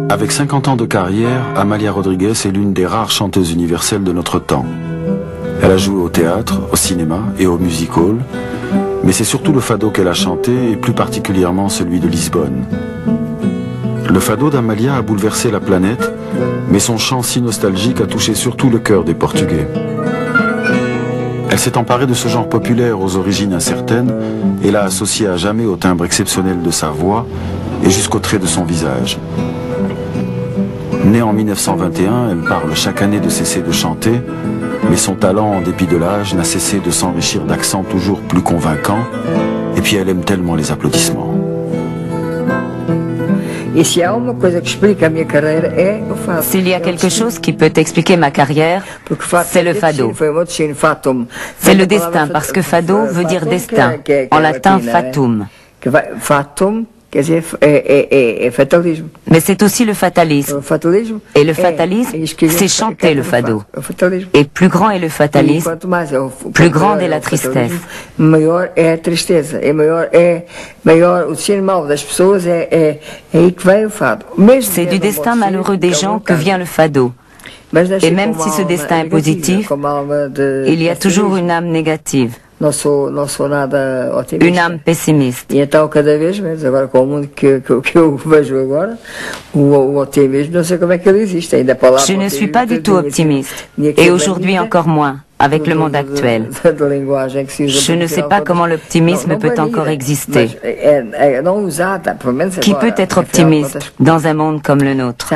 Avec 50 ans de carrière, Amalia Rodriguez est l'une des rares chanteuses universelles de notre temps. Elle a joué au théâtre, au cinéma et au music hall, mais c'est surtout le fado qu'elle a chanté, et plus particulièrement celui de Lisbonne. Le fado d'Amalia a bouleversé la planète, mais son chant si nostalgique a touché surtout le cœur des Portugais. Elle s'est emparée de ce genre populaire aux origines incertaines et l'a associé à jamais au timbre exceptionnel de sa voix et jusqu'au trait de son visage. Née en 1921, elle parle chaque année de cesser de chanter, mais son talent, en dépit de l'âge, n'a cessé de s'enrichir d'accents toujours plus convaincants, et puis elle aime tellement les applaudissements. S'il y a quelque chose qui peut expliquer ma carrière, c'est le fado. C'est le destin, parce que fado veut dire destin, en latin fatum. Mais c'est aussi le fatalisme. Et le fatalisme, c'est chanter le fado. Et plus grand est le fatalisme, plus grande est la tristesse. C'est du destin malheureux des gens que vient le fado. Et même si ce destin est positif, il y a toujours une âme négative. Une âme pessimiste. Je ne suis pas du tout optimiste, et aujourd'hui encore moins, avec le monde actuel. Je ne sais pas comment l'optimisme peut encore exister. Qui peut être optimiste dans un monde comme le nôtre?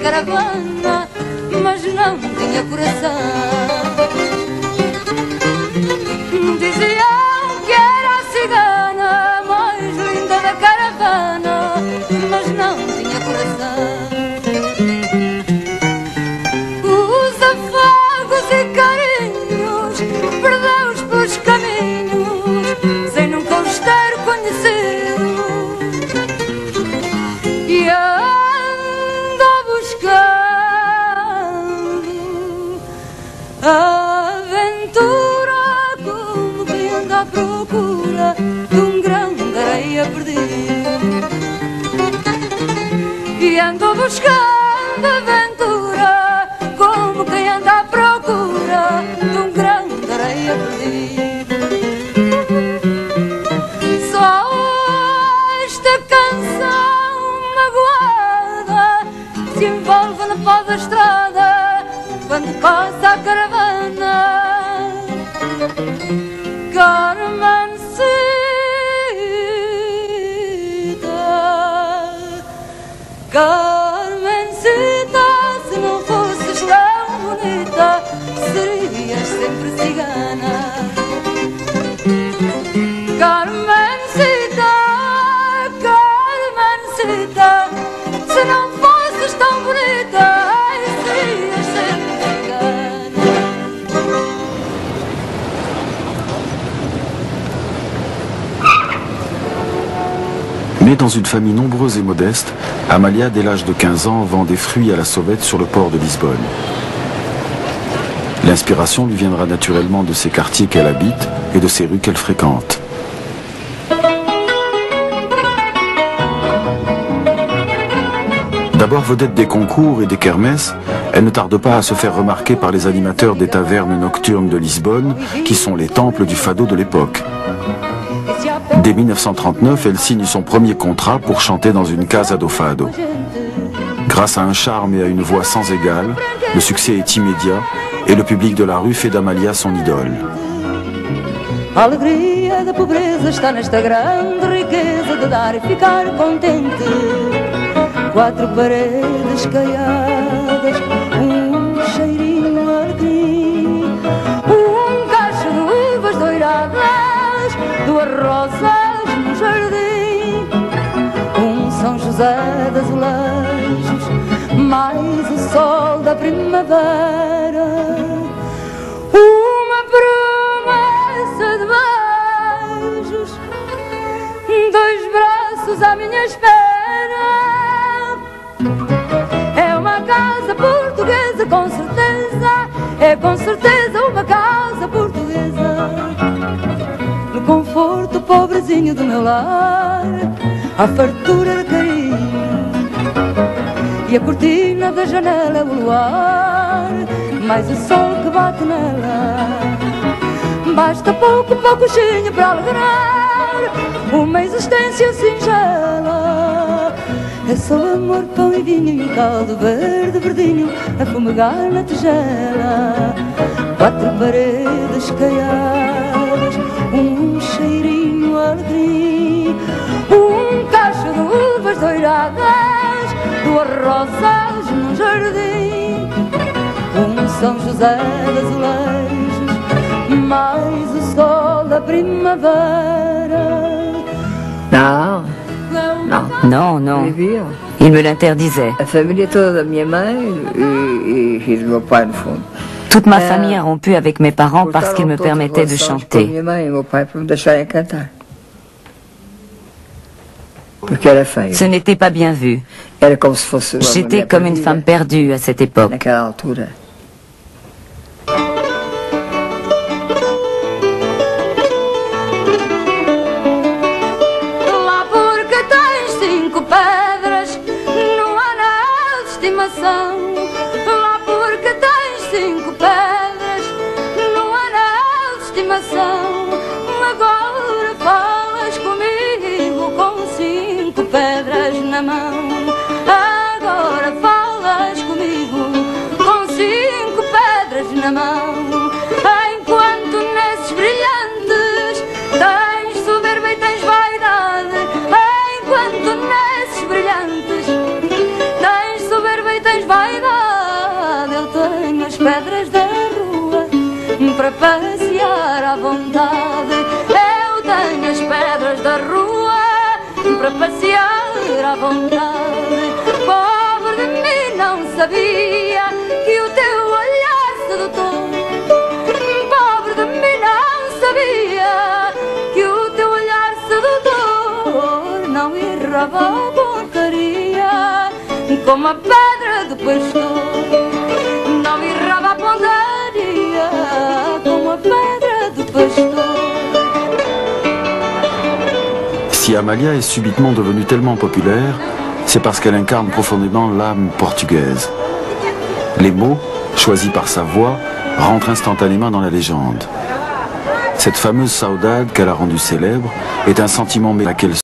Caravana, mas não tinha coração. Diziam que era a cigana mais linda da caravana, mas não tinha coração. Os afagos e carinhos, perdeu-os pelos caminhos, sem nunca os ter conhecido. E a aventura, como quem anda à procura de grão de areia perdido. E ando buscando aventura, como quem anda à procura de grão de areia perdido. Só esta canção magoada se envolve na pó da estrada quando passa a caravana. Carmencita, Carmencita, se não fosses tão bonita, serias sempre cigana. Carmencita, Carmencita, se não fosses tão bonita, serias sempre cigana. Née dans une famille nombreuse et modeste, Amalia, dès l'âge de 15 ans, vend des fruits à la sauvette sur le port de Lisbonne. L'inspiration lui viendra naturellement de ces quartiers qu'elle habite et de ces rues qu'elle fréquente. D'abord vedette des concours et des kermesses, elle ne tarde pas à se faire remarquer par les animateurs des tavernes nocturnes de Lisbonne, qui sont les temples du fado de l'époque. Dès 1939, elle signe son premier contrat pour chanter dans une casa do fado. Grâce à un charme et à une voix sans égale, le succès est immédiat et le public de la rue fait d'Amalia son idole. A alegria da pobreza está nesta grande riqueza de dar e ficar contente. Quatro paredes caiadas, cheirinho alegre, cacho de uvas doiradas, duas rosas no jardim, São José de azulejos, mais o sol da primavera, uma promessa de beijos, dois braços à minha espera. É uma casa portuguesa, com certeza, é com certeza uma casa portuguesa. No conforto pobrezinho do meu lar, a fartura de carinho, e a cortina da janela é o luar, mais o sol que bate nela. Basta pouco, pouquinho para alegrar uma existência singela. É só amor, pão e vinho e um caldo verde, verdinho, a fumegar na tigela. Quatro paredes caiadas, cheirinho alegre, cacho de uvas doiradas, duas rosas num jardim, São José de azulejos, mais o sol da primavera. Non, non, non. Il me l'interdisait. La famille toda da minha mãe e do meu pai, no fundo. Toute ma famille a rompu avec mes parents parce qu'ils me permettaient de chanter. Minha mãe e meu pai para me deixarem cantar. Ce n'était pas bien vu. J'étais comme une femme perdue à cette époque. Naquela altura. Lá porque tens 5 pedras no anel de estimação. Lá porque tens 5 pedras no anel de estimação. Agora falas comigo com 5 pedras na mão. Agora falas comigo com 5 pedras na mão. Enquanto nesses brilhantes tens soberba e tens vaidade. Enquanto nesses brilhantes tens soberba e tens vaidade. Eu tenho as pedras da rua para passear à vontade. Eu tenho as pedras da rua para passear à vontade. Pobre de mim, não sabia que o teu olhar sedutor. Pobre de mim, não sabia que o teu olhar sedutor não errava a pontaria como a pedra do pastor. Não errava a pontaria como a pedra do pastor. Si Amalia est subitement devenue tellement populaire, c'est parce qu'elle incarne profondément l'âme portugaise. Les mots, choisis par sa voix, rentrent instantanément dans la légende. Cette fameuse saudade qu'elle a rendue célèbre est un sentiment à laquelle